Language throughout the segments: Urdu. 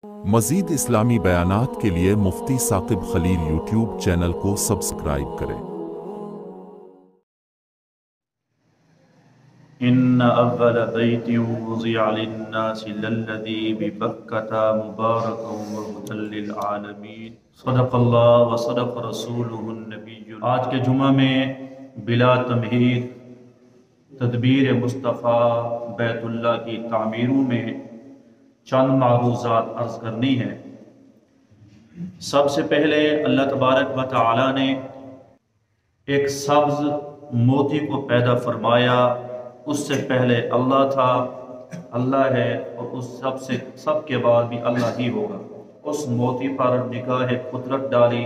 مزید اسلامی بیانات کے لیے مفتی ثاقب خلیل یوٹیوب چینل کو سبسکرائب کریں۔ ان اول بیت وضع للناس للذی ببکۃ مبارکا وہدی للعالمین صدق اللہ وصدق رسولہ النبی۔ آج کے جمعہ میں بلا تمہید تدبیر مصطفیٰ بیت اللہ کی تعمیروں میں چند معروضات عرض کرنی ہے۔ سب سے پہلے اللہ تبارک و تعالی نے ایک سبز موتی کو پیدا فرمایا۔ اس سے پہلے اللہ تھا، اللہ ہے، اور اس سب کے بعد بھی اللہ ہی ہوگا۔ اس موتی پر نگاہ قدرت ڈالی،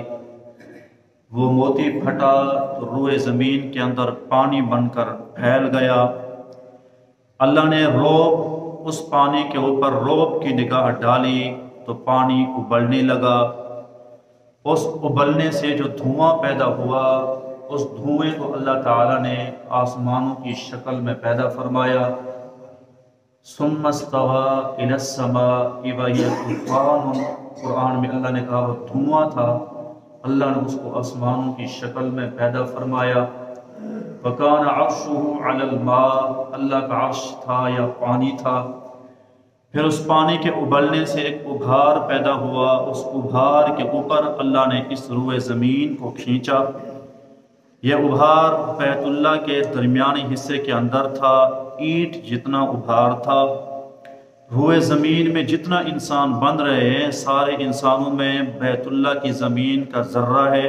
وہ موتی پھٹا تو روئے زمین کے اندر پانی بن کر پھیل گیا۔ اللہ نے اس پانی کے اوپر روب کی نگاہ ڈالی تو پانی ابلنے لگا۔ اس ابلنے سے جو دھواں پیدا ہوا، اس دھوئیں کو اللہ تعالیٰ نے آسمانوں کی شکل میں پیدا فرمایا۔ ثم استوى الى السماء وهي دخان، قرآن میں اللہ نے کہا وہ دھواں تھا، اللہ نے اس کو آسمانوں کی شکل میں پیدا فرمایا۔ وَكَانَ عَرْشُهُ عَلَى الْمَاءِ، اللہ کا عرش تھا یا پانی تھا۔ پھر اس پانی کے ابلنے سے ایک ابھار پیدا ہوا، اس ابھار کے اوپر اللہ نے اس روئے زمین کو کھینچا۔ یہ ابھار بیت اللہ کے درمیانی حصے کے اندر تھا، اینٹ جتنا ابھار تھا۔ روئے زمین میں جتنا انسان بن رہے ہیں، سارے انسانوں میں بیت اللہ کی زمین کا ذرہ ہے۔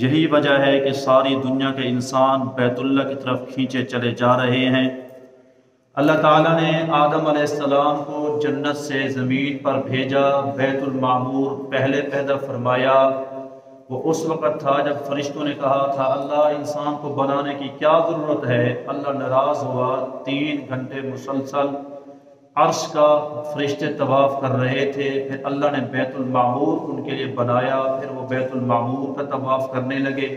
یہی وجہ ہے کہ ساری دنیا کے انسان بیت اللہ کی طرف کھینچے چلے جا رہے ہیں۔ اللہ تعالیٰ نے آدم علیہ السلام کو جنت سے زمین پر بھیجا، بیت المعمور پہلے پیدا فرمایا۔ وہ اس وقت تھا جب فرشتوں نے کہا تھا اللہ انسان کو بنانے کی کیا ضرورت ہے۔ اللہ ناراض ہوا، 3 گھنٹے مسلسل عرش کا فرشتے طواف کر رہے تھے۔ پھر اللہ نے بیت المعمور ان کے لیے بنایا، پھر وہ بیت المعمور کا طواف کرنے لگے۔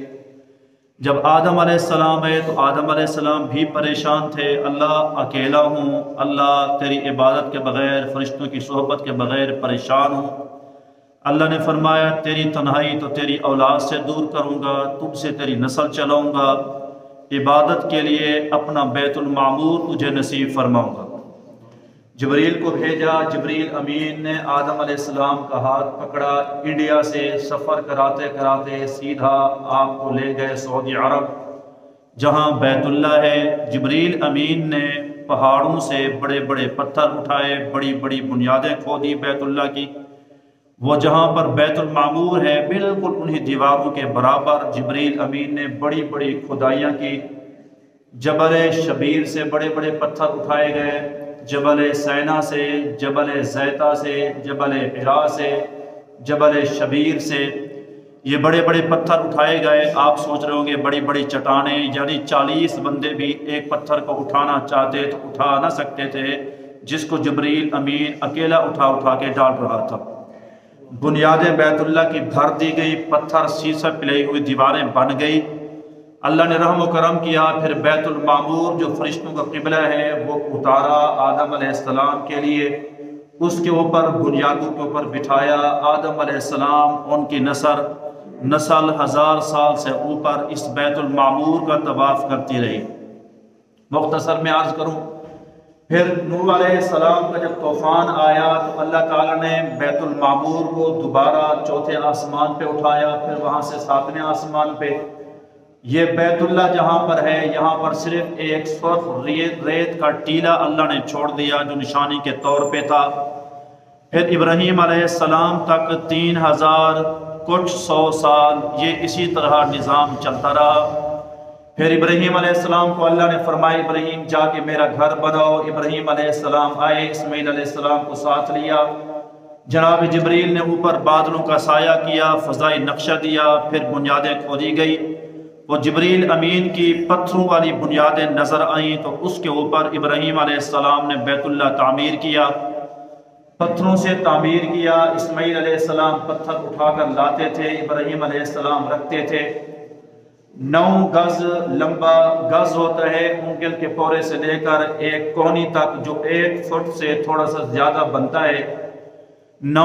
جب آدم علیہ السلام آئے تو آدم علیہ السلام بھی پریشان تھے، اللہ اکیلا ہوں، اللہ تیری عبادت کے بغیر، فرشتوں کی صحبت کے بغیر پریشان ہوں۔ اللہ نے فرمایا تیری تنہائی تو تیری اولاد سے دور کروں گا، تم سے تیری نسل چلاؤں گا، عبادت کے لیے اپنا بیت المعمور تجھے نصیب فرماؤں گا۔ جبریل کو بھیجا، جبریل امین نے آدم علیہ السلام کا ہاتھ پکڑا، انڈیا سے سفر کراتے کراتے سیدھا آپ کو لے گئے سعودی عرب، جہاں بیت اللہ ہے۔ جبریل امین نے پہاڑوں سے بڑے بڑے پتھر اٹھائے، بڑی بڑی بنیادیں کھودی بیت اللہ کی۔ وہ جہاں پر بیت المعمور ہے بالکل انہی دیواروں کے برابر جبریل امین نے بڑی بڑی کھدائیاں کی۔ جبل شبیر سے بڑے بڑے پتھر اٹھائے گئے، جبل سینا سے، جبل زیتا سے، جبل حرا سے، جبل شبیر سے، یہ بڑے بڑے پتھر اٹھائے گئے۔ آپ سوچ رہے ہوں گے بڑی بڑی چٹانیں، یعنی 40 بندے بھی ایک پتھر کو اٹھانا چاہتے تو اٹھا نہ سکتے تھے، جس کو جبریل امین اکیلا اٹھا کے ڈال رہا تھا۔ بنیادیں بیت اللہ کی بھر دی گئی، پتھر سیسہ پلائی ہوئی دیواریں بن گئی۔ اللہ نے رحم و کرم کیا، پھر بیت المعمور جو فرشتوں کا قبلہ ہے وہ اتارا آدم علیہ السلام کے لیے، اس کے اوپر بنیادوں کے اوپر بٹھایا۔ آدم علیہ السلام ان کی نسل 1000 سال سے اوپر اس بیت المعمور کا طواف کرتی رہی۔ مختصر میں عرض کروں، پھر نوح علیہ السلام کا جب طوفان آیا تو اللہ تعالیٰ نے بیت المعمور کو دوبارہ 4تھے آسمان پہ اٹھایا، پھر وہاں سے 7ویں آسمان پہ۔ یہ بیت اللہ جہاں پر ہے، یہاں پر صرف ایک سرخ ریت کا ٹیلا اللہ نے چھوڑ دیا جو نشانی کے طور پہ تھا۔ پھر ابراہیم علیہ السلام تک 3000 کچھ 100 سال یہ اسی طرح نظام چلتا رہا۔ پھر ابراہیم علیہ السلام کو اللہ نے فرمایا ابراہیم جا کے میرا گھر بناؤ۔ ابراہیم علیہ السلام آئے، اسماعیل علیہ السلام کو ساتھ لیا۔ جناب جبریل نے اوپر بادلوں کا سایہ کیا، فضائی نقشہ دیا، پھر بنیادیں کھودی گئی۔ وہ جبریل امین کی پتھروں والی بنیادیں نظر آئیں تو اس کے اوپر ابراہیم علیہ السلام نے بیت اللہ تعمیر کیا، پتھروں سے تعمیر کیا۔ اسماعیل علیہ السلام پتھر اٹھا کر لاتے تھے، ابراہیم علیہ السلام رکھتے تھے۔ 9 گز لمبا گز ہوتا ہے انگل کے پورے سے لے کر ایک کونی تک، جو 1 فٹ سے تھوڑا سا زیادہ بنتا ہے۔ 9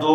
2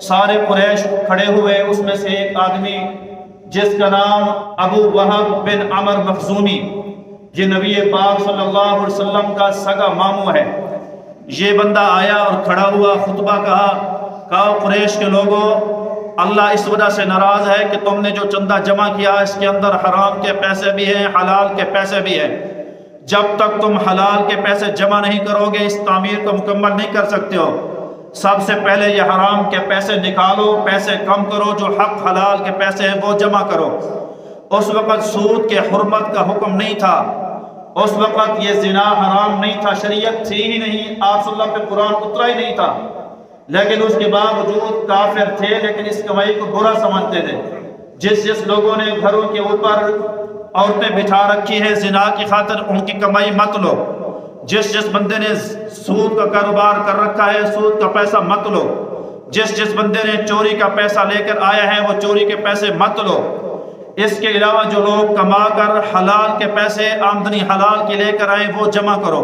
سارے قریش کھڑے ہوئے، اس میں سے ایک آدمی جس کا نام ابو وہب بن عمر مخزومی، یہ نبی پاک صلی اللہ علیہ وسلم کا سگا ماموں ہے، یہ بندہ آیا اور کھڑا ہوا، خطبہ کہا قریش کے لوگوں، اللہ اس وجہ سے ناراض ہے کہ تم نے جو چندہ جمع کیا اس کے اندر حرام کے پیسے بھی ہیں، حلال کے پیسے بھی ہیں، جب تک تم حلال کے پیسے جمع نہیں کرو گے اس تعمیر کو مکمل نہیں کر سکتے ہو، سب سے پہلے یہ حرام کے پیسے نکالو، پیسے کم کرو، جو حق حلال کے پیسے ہیں وہ جمع کرو۔ اس وقت سود کے حرمت کا حکم نہیں تھا، اس وقت یہ زنا حرام نہیں تھا، شریعت تھی ہی نہیں، آپ صلی اللہ علیہ وسلم پہ قرآن اترا ہی نہیں تھا، لیکن اس کے باوجود کافر تھے، لیکن اس کمائی کو برا سمجھتے تھے۔ جس لوگوں نے گھروں کے اوپر عورتیں بٹھا رکھی ہیں زنا کی خاطر، ان کی کمائی مت لو۔ جس بندے نے سود کا کاروبار کر رکھا ہے سود کا پیسہ مت لو۔ جس بندے نے چوری کا پیسہ لے کر آیا ہے وہ چوری کے پیسے مت لو۔ اس کے علاوہ جو لوگ کما کر حلال کے پیسے آمدنی حلال کی لے کر آئے وہ جمع کرو۔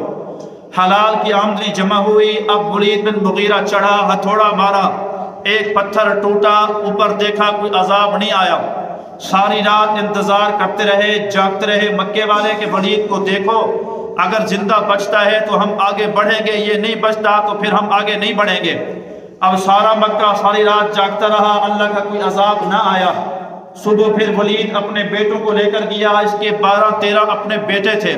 حلال کی آمدنی جمع ہوئی، اب ولید بن مغیرہ چڑھا، ہتھوڑا مارا، ایک پتھر ٹوٹا، اوپر دیکھا کوئی عذاب نہیں آیا، ساری رات انتظار کرتے رہے، جاگتے رہے مکے والے کہ ولید کو دیکھو، اگر زندہ بچتا ہے تو ہم آگے بڑھیں گے، یہ نہیں بچتا تو پھر ہم آگے نہیں بڑھیں گے۔ اب سارا مکہ ساری رات جاگتا رہا، اللہ کا کوئی عذاب نہ آیا۔ صبح پھر ولید اپنے بیٹوں کو لے کر گیا، اس کے 12-13 اپنے بیٹے تھے،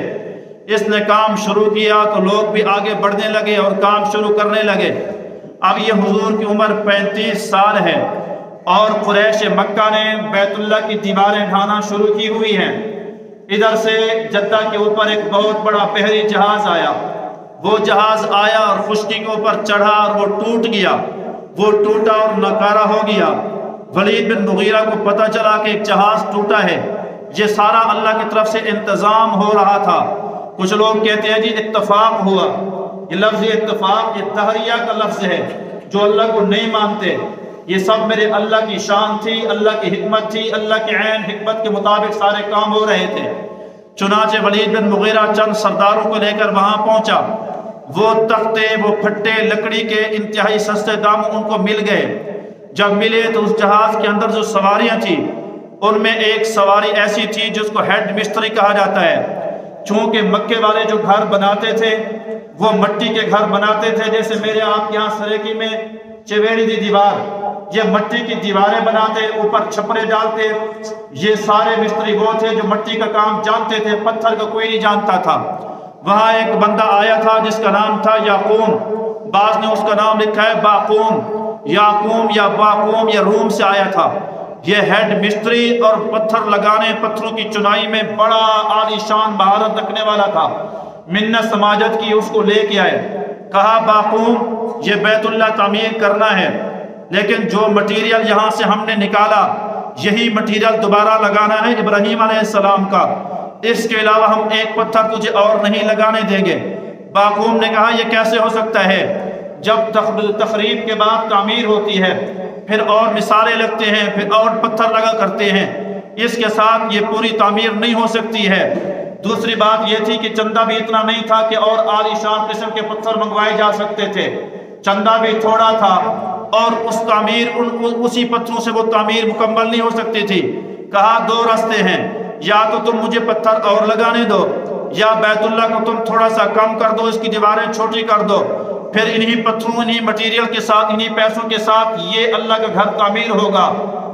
اس نے کام شروع کیا تو لوگ بھی آگے بڑھنے لگے اور کام شروع کرنے لگے۔ اب یہ حضور کی عمر 35 سال ہے اور قریش مکہ نے بیت اللہ کی دیواریں ڈھانا شروع کی ہوئی ہیں۔ ادھر سے جدہ کے اوپر ایک بہت بڑا بحری جہاز آیا، وہ جہاز آیا اور خشکی کے اوپر چڑھا اور وہ ٹوٹ گیا، وہ ٹوٹا اور ناکارہ ہو گیا۔ ولید بن مغیرہ کو پتہ چلا کہ ایک جہاز ٹوٹا ہے، یہ سارا اللہ کی طرف سے انتظام ہو رہا تھا۔ کچھ لوگ کہتے ہیں جی اتفاق ہوا، یہ لفظ اتفاق یہ تحریہ کا لفظ ہے، جو اللہ کو نہیں مانتے، یہ سب میرے اللہ کی شان تھی، اللہ کی حکمت تھی، اللہ کی عین حکمت کے مطابق سارے کام ہو رہے تھے۔ چنانچہ ولید بن مغیرہ چند سرداروں کو لے کر وہاں پہنچا، وہ تختے، وہ پھٹے لکڑی کے انتہائی سستے دام ان کو مل گئے۔ جب ملے تو اس جہاز کے اندر جو سواریاں تھیں ان میں ایک سواری ایسی تھی جس کو ہیڈ مستری کہا جاتا ہے، چونکہ مکے والے جو گھر بناتے تھے وہ مٹی کے گھر بناتے تھے، جیسے میرے آپ کے یہاں سریکی میں چویڑی دی دیوار، یہ مٹی کی دیواریں بناتے، اوپر چھپرے ڈالتے، یہ سارے مستری وہ تھے جو مٹی کا کام جانتے تھے، پتھر کا کوئی نہیں جانتا تھا۔ وہاں ایک بندہ آیا تھا جس کا نام تھا یعقوم، بعض نے اس کا نام لکھا ہے باقوم، یعقوم یا باقوم، یہ روم سے آیا تھا۔ یہ ہیڈ مستری اور پتھر لگانے، پتھروں کی چنائی میں بڑا عالی شان مہارت رکھنے والا تھا۔ منت سماجت کی، اس کو لے کے آئے، کہا باقوم یہ بیت اللہ تعمیر کرنا ہے، لیکن جو مٹیریل یہاں سے ہم نے نکالا یہی مٹیریل دوبارہ لگانا ہے ابراہیم علیہ السلام کا، اس کے علاوہ ہم ایک پتھر تجھے اور نہیں لگانے دیں گے۔ باقوم نے کہا یہ کیسے ہو سکتا ہے، جب تخریب کے بعد تعمیر ہوتی ہے پھر اور مثالیں لگتے ہیں، پھر اور پتھر لگا کرتے ہیں، اس کے ساتھ یہ پوری تعمیر نہیں ہو سکتی ہے۔ دوسری بات یہ تھی کہ چندہ بھی اتنا نہیں تھا کہ اور عالی شان قسم کے پتھر منگوائے جا سکتے تھے، چندہ بھی تھوڑا تھا، اور اس تعمیر اسی پتھروں سے وہ تعمیر مکمل نہیں ہو سکتی تھی۔ کہا دو راستے ہیں، یا تو تم مجھے پتھر اور لگانے دو، یا بیت اللہ کو تم تھوڑا سا کم کر دو، اس کی دیواریں چھوٹی کر دو، پھر انہی پتھروں، انہی مٹیریل کے ساتھ، انہی پیسوں کے ساتھ یہ اللہ کا گھر تعمیر ہوگا۔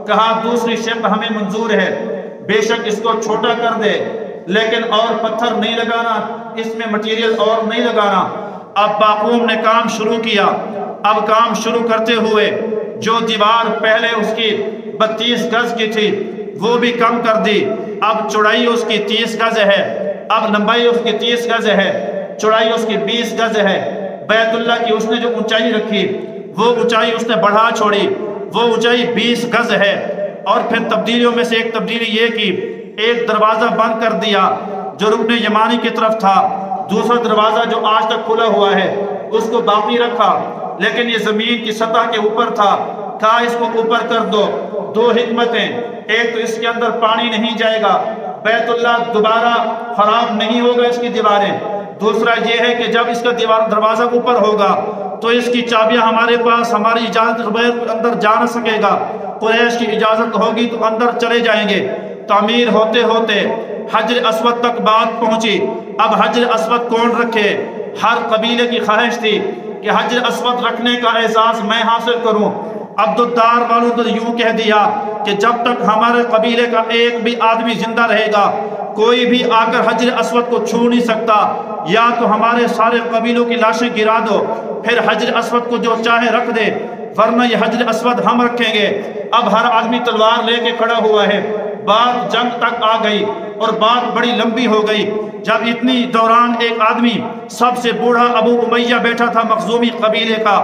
کہا دوسری شق ہمیں منظور ہے، بے شک اس کو چھوٹا کر دے، لیکن اور پتھر نہیں لگانا، اس میں مٹیریل اور نہیں لگانا۔ اب باقوم نے کام شروع کیا۔ اب کام شروع کرتے ہوئے جو دیوار پہلے اس کی 32 گز کی تھی وہ بھی کم کر دی، اب چوڑائی اس کی 30 گز ہے، اب لمبائی اس کی 30 گز ہے، چوڑائی اس کی 20 گز ہے۔ بیت اللہ کی اس نے جو اونچائی رکھی وہ اونچائی اس نے بڑھا چھوڑی، وہ اونچائی 20 گز ہے۔ اور پھر تبدیلیوں میں سے ایک تبدیلی یہ کی، ایک دروازہ بند کر دیا جو رکن یمانی کی طرف تھا، دوسرا دروازہ جو آج تک کھلا ہوا ہے اس کو باقی رکھا، لیکن یہ زمین کی سطح کے اوپر تھا، کہا اس کو اوپر کر دو۔ دو حکمتیں، ایک تو اس کے اندر پانی نہیں جائے گا، بیت اللہ دوبارہ خراب نہیں ہوگا اس کی دیواریں، دوسرا یہ ہے کہ جب اس کا دروازہ اوپر ہوگا تو اس کی چابیاں ہمارے پاس، ہماری اجازت کے بغیر اندر جا نہ سکے گا۔ قریش کی اجازت ہوگی تو اندر چلے جائیں گے۔ تعمیر ہوتے ہوتے حجر اسود تک بات پہنچی۔ اب حجر اسود کون رکھے؟ ہر قبیلے کی خواہش تھی کہ حجر اسود رکھنے کا اعزاز میں حاصل کروں۔ عبد الدار والوں نے یوں کہہ دیا کہ جب تک ہمارے قبیلے کا ایک بھی آدمی زندہ رہے گا کوئی بھی آ کر حجر اسود کو چھو نہیں سکتا، یا تو ہمارے سارے قبیلوں کی لاشیں گرا دو، پھر حجر اسود کو جو چاہے رکھ دے، ورنہ یہ حجر اسود ہم رکھیں گے۔ اب ہر آدمی تلوار لے کے کھڑا ہوا ہے۔ بات جنگ تک آ گئی اور بات بڑی لمبی ہو گئی۔ جب اتنی دوران ایک آدمی سب سے بوڑھا ابو امیہ بیٹھا تھا مخزومی قبیلے کا،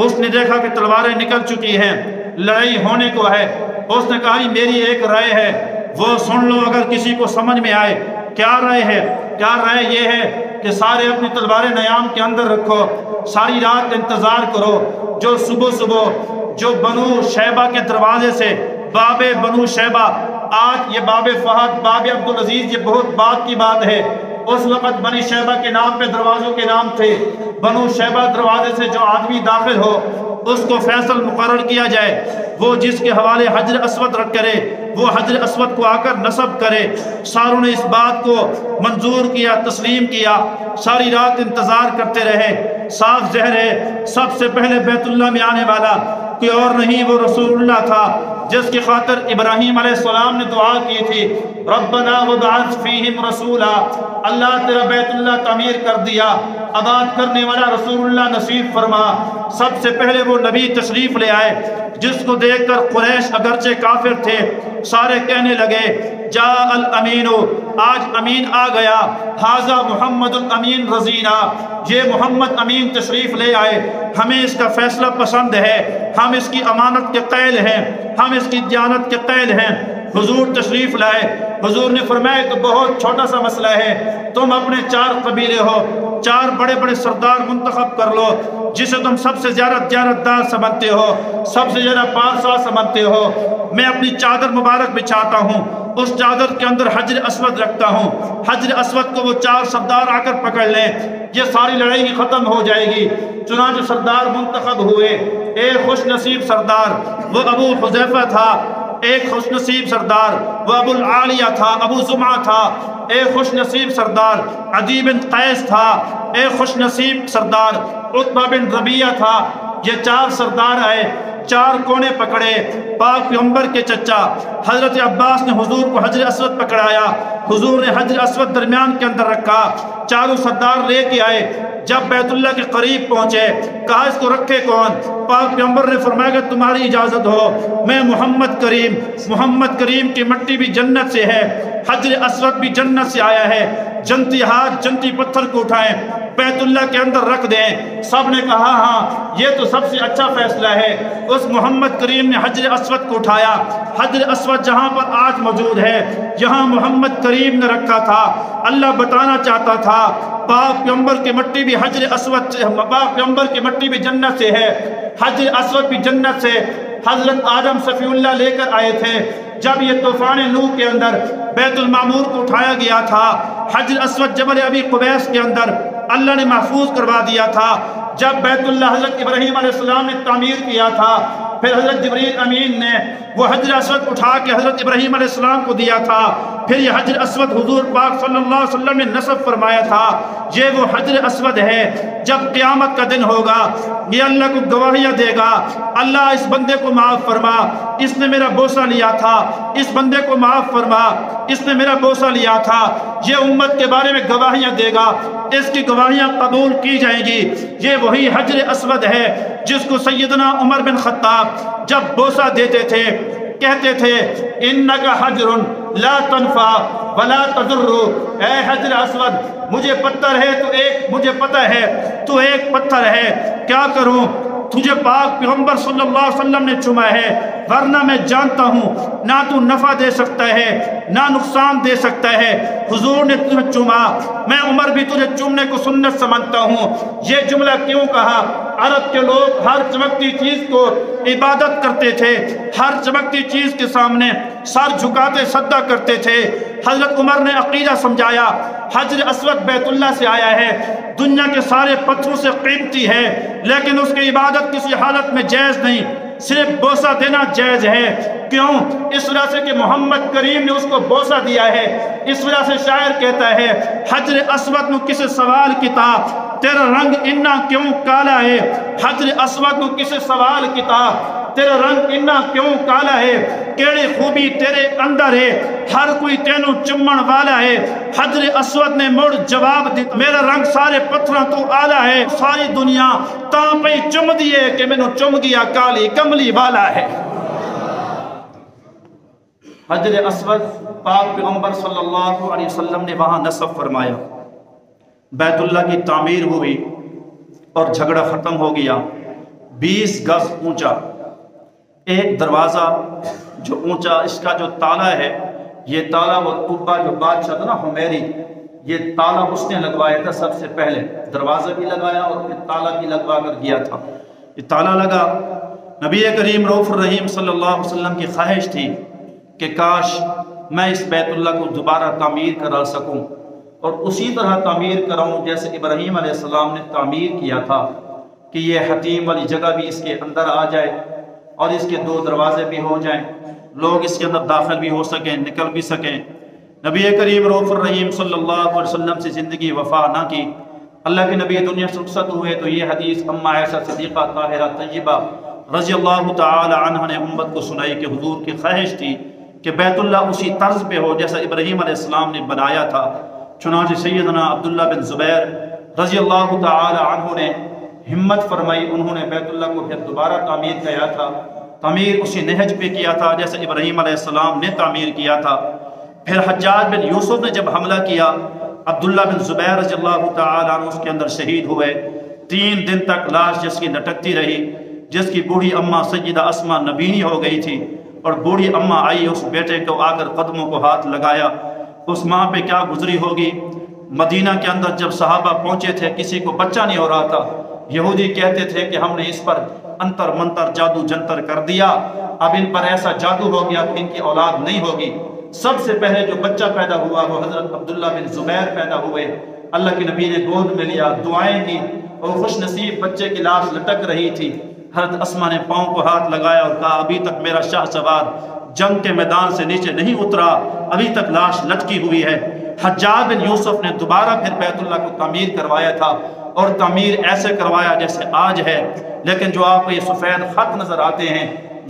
اس نے دیکھا کہ تلواریں نکل چکی ہیں، لڑائی ہونے کو ہے۔ اس نے کہا میری ایک رائے ہے، وہ سن لو اگر کسی کو سمجھ میں آئے۔ کیا رائے ہے؟ کیا رائے یہ ہے کہ سارے اپنی تلواریں نیام کے اندر رکھو، ساری رات انتظار کرو، جو صبح جو بنو شیبہ کے دروازے سے، باب بنو شیبہ، آج یہ باب فہد، باب عبدالعزیز، یہ بہت بات کی بات ہے۔ اس وقت بنی شیبہ کے نام پہ دروازوں کے نام تھے۔ بنو شیبہ دروازے سے جو آدمی داخل ہو اس کو فیصل مقرر کیا جائے، وہ جس کے حوالے حجر اسود رکھ کرے وہ حجر اسود کو آ کر نصب کرے۔ ساروں نے اس بات کو منظور کیا، تسلیم کیا، ساری رات انتظار کرتے رہے۔ صاف ظاہر ہے سب سے پہلے بیت اللہ میں آنے والا کوئی اور نہیں، وہ رسول اللہ تھا، جس کی خاطر ابراہیم علیہ السلام نے دعا کی تھی، ربنا وابعث فیہم رسولا، اللہ تیرا بیت اللہ تعمیر کر دیا، آباد کرنے والا رسول اللہ نصیب فرما۔ سب سے پہلے وہ نبی تشریف لے آئے جس کو دیکھ کر قریش اگرچہ کافر تھے، سارے کہنے لگے جاء الامین، آج امین آ گیا، ھذا محمد الامین رضینا، یہ محمد امین تشریف لے آئے، ہمیں اس کا فیصلہ پسند ہے، ہم اس کی امانت کے قائل ہیں، ہم اس کی دیانت کے قائل ہیں۔ حضور تشریف لائے۔ حضور نے فرمایا تو بہت چھوٹا سا مسئلہ ہے، تم اپنے 4 قبیلے ہو، 4 بڑے بڑے سردار منتخب کر لو، جسے تم سب سے زیادہ دیانتدار سمجھتے ہو، سب سے زیادہ پارسا سمجھتے ہو۔ میں اپنی چادر مبارک بچھاتا ہوں، اس چادر کے اندر حجر اسود رکھتا ہوں، حجر اسود کو وہ 4 سردار آ کر پکڑ لیں، یہ ساری لڑائی ہی ختم ہو جائے گی۔ چنانچہ سردار منتخب ہوئے۔ ایک خوش نصیب سردار وہ ابو حذیفہ تھا، ایک خوش نصیب سردار وہ ابو العالیہ تھا، ابو زمعہ تھا، ایک خوش نصیب سردار عدی بن قیس تھا، ایک خوش نصیب سردار عتبہ بن ربیعہ تھا۔ یہ 4 سردار آئے، 4 کونے پکڑے۔ پاک پیغمبر کے چچا حضرت عباس نے حضور کو حجر اسود پکڑایا، حضور نے حجر اسود درمیان کے اندر رکھا، 4 سردار لے کے آئے۔ جب بیت اللہ کے قریب پہنچے کہا اس کو رکھے کون؟ پاک پیغمبر نے فرمایا کہ تمہاری اجازت ہو، میں محمد کریم کی مٹی بھی جنت سے ہے، حجر اسود بھی جنت سے آیا ہے، جنتی ہاتھ جنتی پتھر کو اٹھائیں، بیت اللہ کے اندر رکھ دیں۔ سب نے کہا ہاں یہ تو سب سے اچھا فیصلہ ہے۔ اس محمد کریم نے حجر اسود کو اٹھایا، حجر اسود جہاں پر آج موجود ہے یہاں محمد کریم نے رکھا تھا۔ اللہ بتانا چاہتا تھا پاک پیغمبر کی مٹی بھی حجر اسود سے، پاک پیغمبر کی مٹی بھی جنت سے ہے، حجر اسود بھی جنت سے۔ حضرت آدم صفی اللہ لے کر آئے تھے، جب یہ طوفان نوح کے اندر بیت المعمور کو اٹھایا گیا تھا، حجر اسود جبل ابی قبیس کے اندر اللہ نے محفوظ کروا دیا تھا۔ جب بیت اللہ حضرت ابراہیم علیہ السلام نے تعمیر کیا تھا، پھر حضرت جبریل امین نے وہ حجر اسود اٹھا کے حضرت ابراہیم علیہ السلام کو دیا تھا۔ پھر یہ حجر اسود حضور پاک صلی اللہ علیہ وسلم نے نصب فرمایا تھا، یہ وہ حجر اسود ہے۔ جب قیامت کا دن ہوگا یہ اللہ کو گواہیاں دے گا، اللہ اس بندے کو معاف فرما، اس نے میرا بوسہ لیا تھا، اس بندے کو معاف فرما، اس نے میرا بوسہ لیا تھا۔ یہ امت کے بارے میں گواہیاں دے گا، اس کی گواہیاں قبول کی جائیں گی۔ یہ وہی حجر اسود ہے جس کو سیدنا عمر بن خطاب جب بوسہ دیتے تھے کہتے تھے انکا حجر لا تنفع ولا تضر، اے حجر اسود مجھے پتھر ہے تو مجھے پتہ ہے تو ایک پتھر ہے، کیا کروں؟ تجھے پاک پیغمبر صلی اللہ علیہ وسلم نے چوما ہے، ورنہ میں جانتا ہوں نہ تو نفع دے سکتا ہے نہ نقصان دے سکتا ہے۔ حضور نے تجھے چوما، میں عمر بھی تجھے چومنے کو سنت سمجھتا ہوں۔ یہ جملہ کیوں کہا؟ عرب کے لوگ ہر چمکتی چیز کو عبادت کرتے تھے، ہر چمکتی چیز کے سامنے سر جھکاتے سجدہ کرتے تھے۔ حضرت عمر نے عقیدہ سمجھایا حجر اسود بیت اللہ سے آیا ہے، دنیا کے سارے پتھروں سے قیمتی ہے، لیکن اس کی عبادت کسی حالت میں جائز نہیں، صرف بوسہ دینا جائز ہے۔ کیوں؟ اس وجہ سے کہ محمد کریم نے اس کو بوسہ دیا ہے۔ اس وجہ سے شاعر کہتا ہے حجر اسود نو کسے سوال کیتا، تیرا رنگ انہا کیوں کالا ہے۔ حجر اسود نو کسے سوال کیتا، تیرا رنگ انہا کیوں کالا ہے، کیڑی خوبی تیرے اندر ہے، ہر کوئی تینوں چمن والا ہے۔ حجر اسود نے مڑ جواب دی، میرا رنگ سارے پتھراں تو آلہ ہے، ساری دنیا تاں پہ چم دیئے کہ میں نو چم گیا کالی کملی والا ہے۔ حجر اسود پاک پیغمبر صلی اللہ علیہ وسلم نے وہاں نصب فرمایا، بیت اللہ کی تعمیر ہوئی اور جھگڑا ختم ہو گیا۔ 20 گز اونچا ایک دروازہ جو اونچا، اس کا جو تالا ہے، یہ تالا وہ قبہ جو بادشاہ تھا نا حمیری، یہ تالا اس نے لگوایا تھا سب سے پہلے، دروازہ بھی لگایا اور پھر تالا بھی لگوا کر گیا تھا۔ یہ تالا لگا، نبی کریم رؤوف الرحیم صلی اللہ علیہ وسلم کی خواہش تھی کہ کاش میں اس بیت اللہ کو دوبارہ تعمیر کرا سکوں اور اسی طرح تعمیر کراؤں جیسے ابراہیم علیہ السلام نے تعمیر کیا تھا، کہ یہ حتیم والی جگہ بھی اس کے اندر آ جائے اور اس کے 2 دروازے بھی ہو جائیں، لوگ اس کے اندر داخل بھی ہو سکیں، نکل بھی سکیں۔ نبی کریم رؤوف الرحیم صلی اللہ علیہ وسلم سے زندگی وفا نہ کی، اللہ کے نبی دنیا سے رخصت ہوئے تو یہ حدیث اماں عائشہ صدیقہ طاہرہ طیبہ رضی اللہ تعالی عنہ نے امت کو سنائی کہ حضور کی خواہش تھی کہ بیت اللہ اسی طرز پہ ہو جیسا ابراہیم علیہ السلام نے بنایا تھا۔ چنانچہ سیدنا عبداللہ بن زبیر رضی اللہ تعالی عنہ نے ہمت فرمائی، انہوں نے بیت اللہ کو پھر دوبارہ تعمیر کیا تھا، تعمیر اسی نہج پہ کیا تھا جیسے ابراہیم علیہ السلام نے تعمیر کیا تھا۔ پھر حجاج بن یوسف نے جب حملہ کیا، عبداللہ بن زبیر رضی اللہ تعالی عنہ اس کے اندر شہید ہوئے۔ 3 دن تک لاش جس کی لٹکتی رہی، جس کی بوڑھی اماں سیدہ اسماء نبینی ہو گئی تھی، اور بوڑھی اماں آئی اس بیٹے کو آ کر قدموں کو ہاتھ لگایا۔ اس ماں پہ کیا گزری ہوگی۔ مدینہ کے اندر جب صحابہ پہنچے تھے کسی کو بچہ نہیں ہو رہا تھا، یہودی کہتے تھے کہ ہم نے اس پر انتر منتر جادو جنتر کر دیا، اب ان پر ایسا جادو ہو گیا کہ ان کی اولاد نہیں ہوگی۔ سب سے پہلے جو بچہ پیدا ہوا وہ حضرت عبداللہ بن زبیر پیدا ہوئے، اللہ کے نبی نے گود میں لیا، دعائیں کی، اور خوش نصیب بچے کی لاش لٹک رہی تھی۔ حضرت اسماء نے پاؤں کو ہاتھ لگایا اور کہا ابھی تک میرا شاہ سوار جنگ کے میدان سے نیچے نہیں اترا، ابھی تک لاش لٹکی ہوئی ہے۔ حجاج بن یوسف نے دوبارہ پھر بیت اللہ کو تعمیر کروایا تھا، اور تعمیر ایسے کروایا جیسے آج ہے، لیکن جو آپ کو یہ سفید خط نظر آتے ہیں،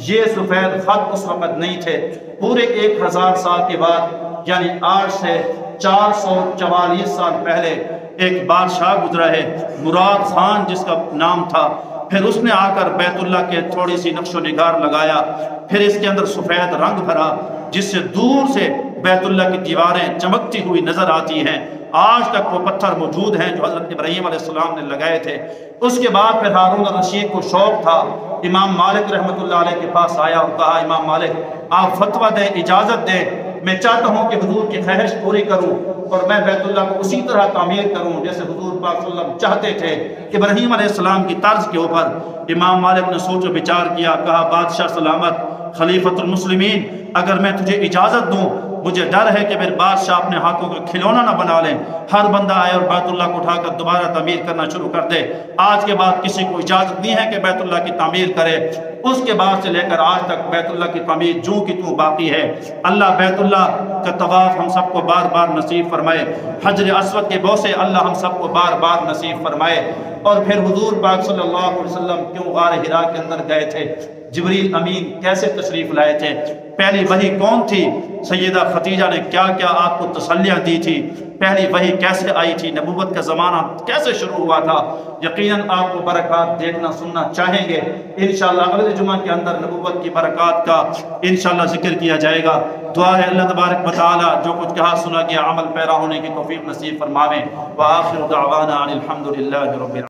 یہ سفید خط اس وقت نہیں تھے۔ پورے 1000 سال کے بعد، یعنی آج سے 444 سال پہلے ایک بادشاہ گزرا ہے مراد خان جس کا نام تھا، پھر اس نے آ کر بیت اللہ کے تھوڑی سی نقش و نگار لگایا، پھر اس کے اندر سفید رنگ بھرا جس سے دور سے بیت اللہ کی دیواریں چمکتی ہوئی نظر آتی ہیں۔ آج تک وہ پتھر موجود ہیں جو حضرت ابراہیم علیہ السلام نے لگائے تھے۔ اس کے بعد پھر ہارون الرشید کو شوق تھا، امام مالک رحمۃ اللہ علیہ کے پاس آیا اور کہا امام مالک آپ فتویٰ دیں، اجازت دیں، میں چاہتا ہوں کہ حضور کی خواہش پوری کروں اور میں بیت اللہ کو اسی طرح تعمیر کروں جیسے حضور پاک صلی اللہ علیہ وسلم چاہتے تھے، ابراہیم علیہ السلام کی طرز کے اوپر۔ امام مالک نے سوچ و بچار کیا، کہا بادشاہ سلامت، خلیفۃ المسلمین، اگر میں تجھے اجازت دوں مجھے ڈر ہے کہ میرے بادشاہ اپنے ہاتھوں کا کھلونا نہ بنا لیں، ہر بندہ آئے اور بیت اللہ کو اٹھا کر دوبارہ تعمیر کرنا شروع کر دے۔ آج کے بعد کسی کو اجازت نہیں ہے کہ بیت اللہ کی تعمیر کرے۔ اس کے بعد سے لے کر آج تک بیت اللہ کی تعمیر جوں کی توں باقی ہے۔ اللہ بیت اللہ کا طواف ہم سب کو بار بار نصیب فرمائے، حجر اسود کے بوسے اللہ ہم سب کو بار بار نصیب فرمائے۔ اور پھر حضور پاک صلی اللہ علیہ وسلم کیوں غار حرا کے اندر گئے تھے، جبریل امین کیسے تشریف لائے تھے، پہلی وحی کون تھی، سیدہ خدیجہ نے کیا کیا آپ کو تسلیاں دی تھی، پہلی وحی کیسے آئی تھی، نبوت کا زمانہ کیسے شروع ہوا تھا۔ یقیناً آپ کو برکات دیکھنا سننا چاہیں گے۔ انشاءاللہ اگلے جمعہ کے اندر نبوت کی برکات کا انشاءاللہ ذکر کیا جائے گا۔ دعا ہے اللہ تبارک و تعالی جو کچھ کہا سنا گیا عمل پیرا ہونے کی توفیق نصیب فرماویں۔ وآخر دعوانا ان الحمد للہ رب العالمین۔